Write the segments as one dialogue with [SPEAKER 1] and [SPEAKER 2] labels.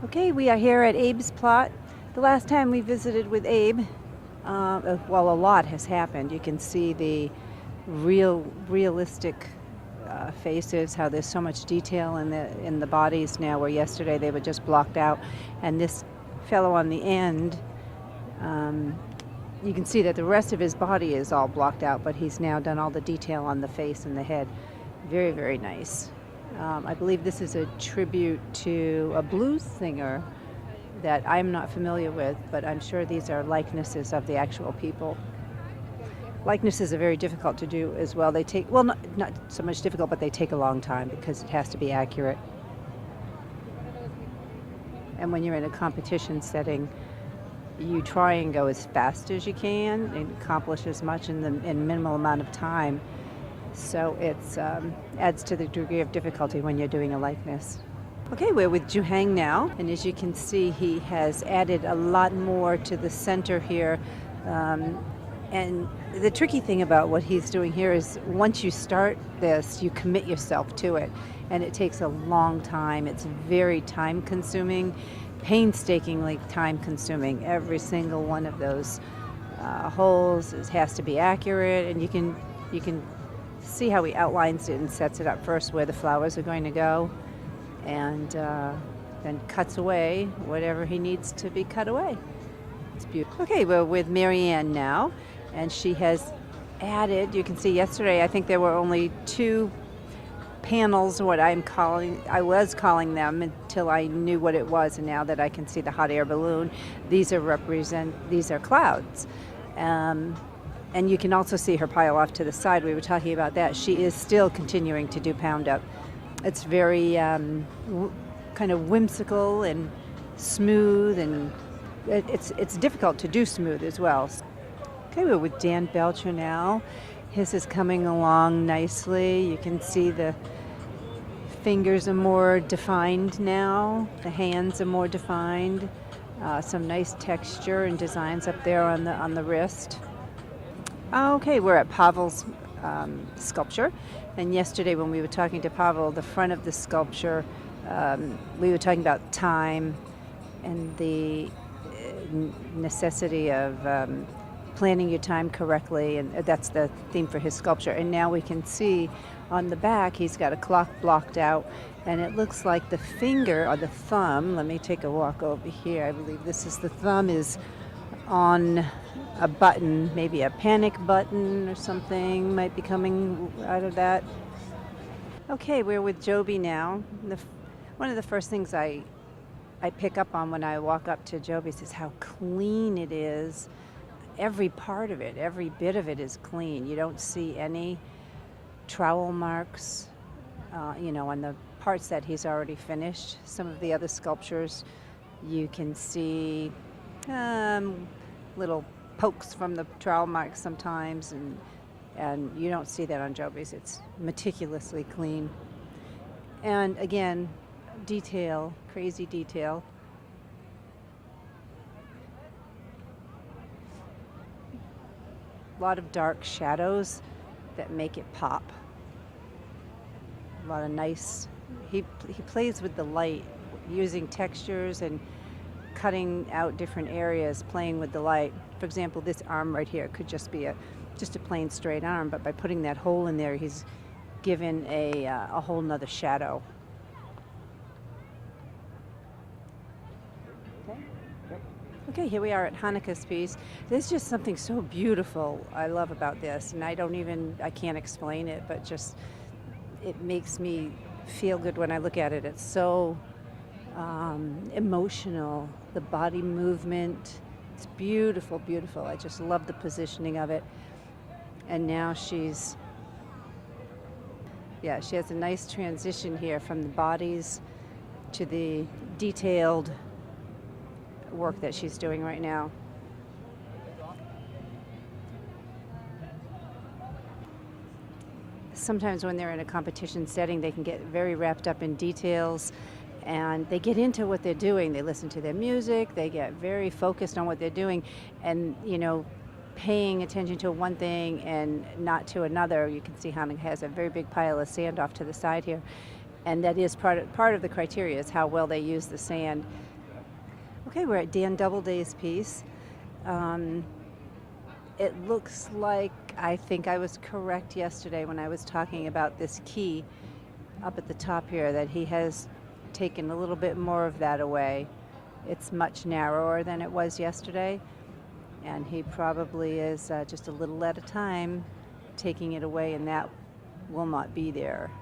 [SPEAKER 1] Okay, we are here at Abes Plot. The last time we visited with Abe, well, a lot has happened. You can see the realistic faces, how there's so much detail in the bodies now, where yesterday they were just blocked out. And this fellow on the end, you can see that the rest of his body is all blocked out, but he's now done all the detail on the face and the head. Very, very nice. I believe this is a tribute to a blues singer that I'm not familiar with, but I'm sure these are likenesses of the actual people. Likenesses are very difficult to do as well. They take, well, not so much difficult, but they take a long time because it has to be accurate. And when you're in a competition setting, you try and go as fast as you can and accomplish as much in minimal amount of time. So it adds to the degree of difficulty when you're doing a likeness. Okay, we're with Jus Hang now, and as you can see, he has added a lot more to the center here. And the tricky thing about what he's doing here is once you start this, you commit yourself to it, and it takes a long time. It's very time-consuming, painstakingly time-consuming. Every single one of those holes has to be accurate, and you can see how he outlines it and sets it up first where the flowers are going to go, and then cuts away whatever he needs to be cut away. It's beautiful. Okay, we're with Marianne now, and she has added, you can see yesterday I think there were only 2 panels, what I was calling them until I knew what it was, and now that I can see the hot air balloon, these are clouds. And you can also see her pile off to the side. We were talking about that. She is still continuing to do pound up. It's very kind of whimsical and smooth, and it's difficult to do smooth as well. Okay, we're with Dan Belcher now. His is coming along nicely. You can see the fingers are more defined now. The hands are more defined. Some nice texture and designs up there on the wrist. Okay, we're at Pavels Sculpture, and yesterday when we were talking to Pavel, the front of the sculpture, we were talking about time and the necessity of planning your time correctly, and that's the theme for his sculpture. And now we can see on the back he's got a clock blocked out, and it looks like the finger or the thumb, let me take a walk over here, I believe this is the thumb, is on a button, maybe a panic button or something might be coming out of that. Okay, we're with Joby now. One of the first things I pick up on when I walk up to Joby's is how clean it is. Every part of it, every bit of it is clean. You don't see any trowel marks, on the parts that he's already finished. Some of the other sculptures, you can see little pokes from the trowel marks sometimes, and you don't see that on Joby's. It's meticulously clean. And again, detail, crazy detail. A lot of dark shadows that make it pop. A lot of nice, he plays with the light, using textures and cutting out different areas, playing with the light. For example, this arm right here could just be just a plain straight arm, but by putting that hole in there, he's given a whole nother shadow. Okay, here we are at Hanukkah's piece. There's just something so beautiful I love about this, and I can't explain it, but just it makes me feel good when I look at it. It's so emotional, the body movement. It's beautiful, beautiful. I just love the positioning of it. And now she has a nice transition here from the bodies to the detailed work that she's doing right now. Sometimes when they're in a competition setting, they can get very wrapped up in details, and they get into what they're doing. They listen to their music, they get very focused on what they're doing, and paying attention to one thing and not to another. You can see Hannah has a very big pile of sand off to the side here. And that is part of the criteria is how well they use the sand. Okay, we're at Dan Doubleday's piece. It looks like, I think I was correct yesterday when I was talking about this key up at the top here, that he has taken a little bit more of that away. It's much narrower than it was yesterday, and he probably is just a little at a time taking it away, and that will not be there,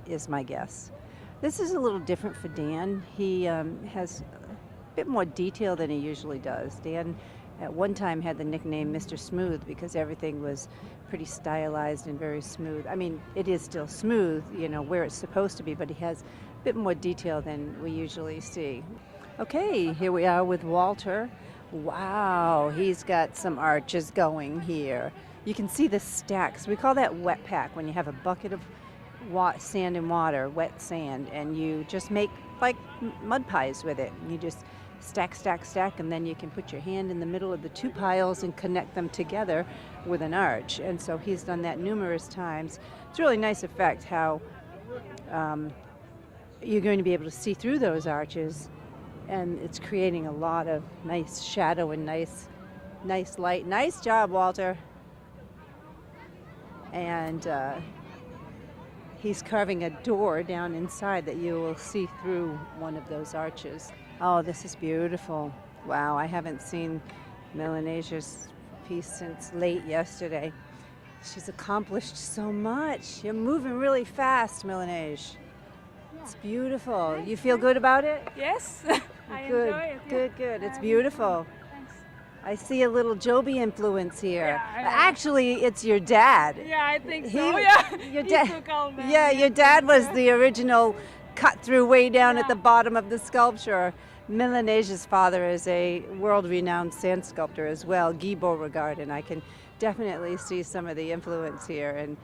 [SPEAKER 1] is my guess. This is a little different for Dan. He has a bit more detail than he usually does. Dan at one time had the nickname Mr. Smooth because everything was pretty stylized and very smooth. I mean, it is still smooth, you know, where it's supposed to be, but he has a bit more detail than we usually see. Okay, here we are with Walter. Wow, he's got some arches going here. You can see the stacks. We call that wet pack when you have a bucket of sand and water, wet sand, and you just make like mud pies with it. You just stack, stack, stack, and then you can put your hand in the middle of the two piles and connect them together with an arch. And so he's done that numerous times. It's a really nice effect how you're going to be able to see through those arches, and it's creating a lot of nice shadow and nice light. Nice job, Walter. And he's carving a door down inside that you will see through one of those arches. Oh, this is beautiful. Wow, I haven't seen Melanesia's piece since late yesterday. She's accomplished so much. You're moving really fast, Melanesia. Yeah. It's beautiful. You feel good about it?
[SPEAKER 2] Yes, I
[SPEAKER 1] good.
[SPEAKER 2] enjoy it.
[SPEAKER 1] Good, good. It's beautiful.
[SPEAKER 2] Thanks.
[SPEAKER 1] I see a little Joby influence here.
[SPEAKER 2] Yeah,
[SPEAKER 1] Actually, it's your dad.
[SPEAKER 2] Yeah, I think so. Yeah,
[SPEAKER 1] Your dad.
[SPEAKER 2] took all that.
[SPEAKER 1] Yeah, your dad was the original cut through way down at the bottom of the sculpture. Melanesia's father is a world-renowned sand sculptor as well, Guy Beauregard, and I can definitely see some of the influence here. And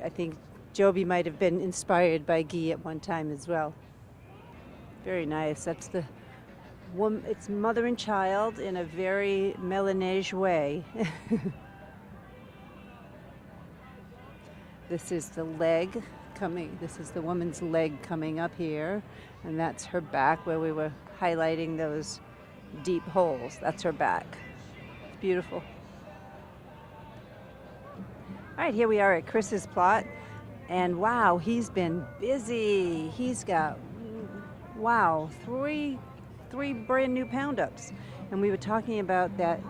[SPEAKER 1] I think Joby might have been inspired by Guy at one time as well. Very nice. That's the woman. It's mother and child in a very Melanesian way. This is the leg coming. This is the woman's leg coming up here, and that's her back where we were highlighting those deep holes. That's her back. It's beautiful. All right, here we are at Chris's plot, and wow, he's been busy. He's got, wow, three brand new pound ups, and we were talking about that,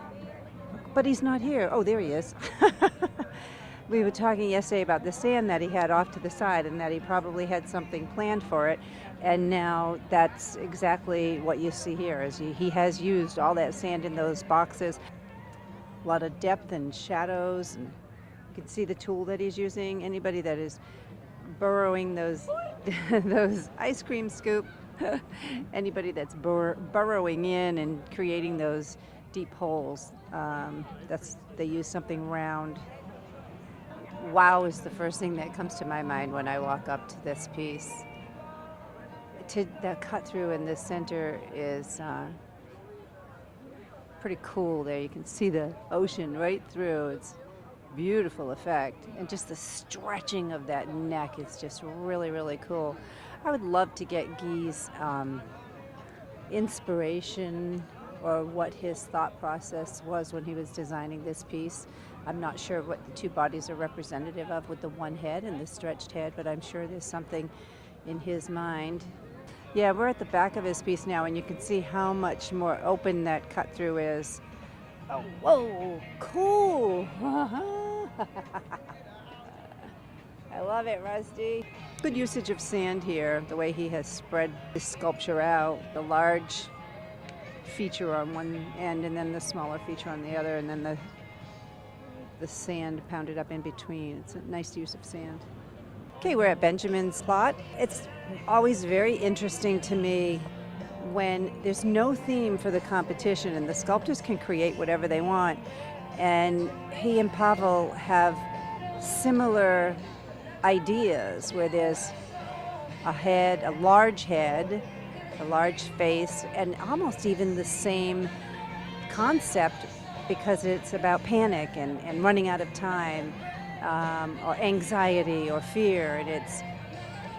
[SPEAKER 1] but he's not here. Oh, there he is. We were talking yesterday about the sand that he had off to the side and that he probably had something planned for it. And now that's exactly what you see here, is he has used all that sand in those boxes. A lot of depth and shadows. And you can see the tool that he's using. Anybody that is burrowing those, those ice cream scoop, anybody that's burrowing in and creating those deep holes, they use something round. Wow is the first thing that comes to my mind when I walk up to this piece. That cut through in the center is pretty cool there. You can see the ocean right through. It's a beautiful effect. And just the stretching of that neck is just really, really cool. I would love to get Guy's inspiration or what his thought process was when he was designing this piece. I'm not sure what the two bodies are representative of with the one head and the stretched head, but I'm sure there's something in his mind. Yeah, we're at the back of his piece now, and you can see how much more open that cut through is. Oh, whoa, cool. I love it, Rusty. Good usage of sand here, the way he has spread this sculpture out, the large feature on one end and then the smaller feature on the other, and then the sand pounded up in between. It's a nice use of sand. Okay, we're at Benjamin's plot. It's always very interesting to me when there's no theme for the competition and the sculptors can create whatever they want. And he and Pavel have similar ideas where there's a head, a large face, and almost even the same concept, because it's about panic and running out of time, or anxiety or fear, and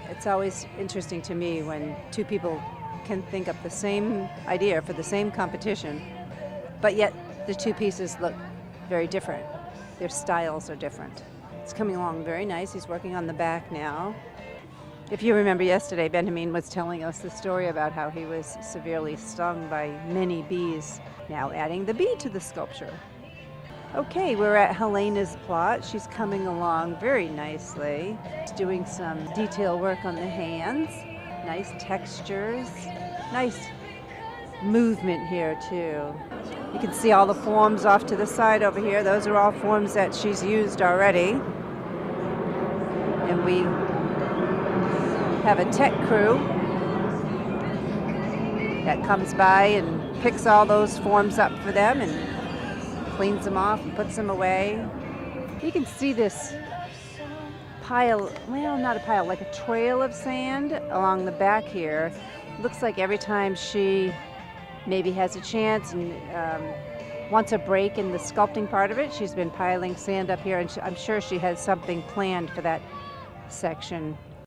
[SPEAKER 1] It's always interesting to me when two people can think up the same idea for the same competition, but yet the two pieces look very different. Their styles are different. It's coming along very nice. He's working on the back now. If you remember yesterday, Benjamin was telling us the story about how he was severely stung by many bees. Now adding the bee to the sculpture. Okay, we're at Helena's plot. She's coming along very nicely. She's doing some detail work on the hands. Nice textures. Nice movement here too. You can see all the forms off to the side over here. Those are all forms that she's used already. And we have a tech crew that comes by and picks all those forms up for them and cleans them off and puts them away. You can see this pile, well, not a pile, like a trail of sand along the back here. Looks like every time she maybe has a chance and wants a break in the sculpting part of it, she's been piling sand up here, and I'm sure she has something planned for that section.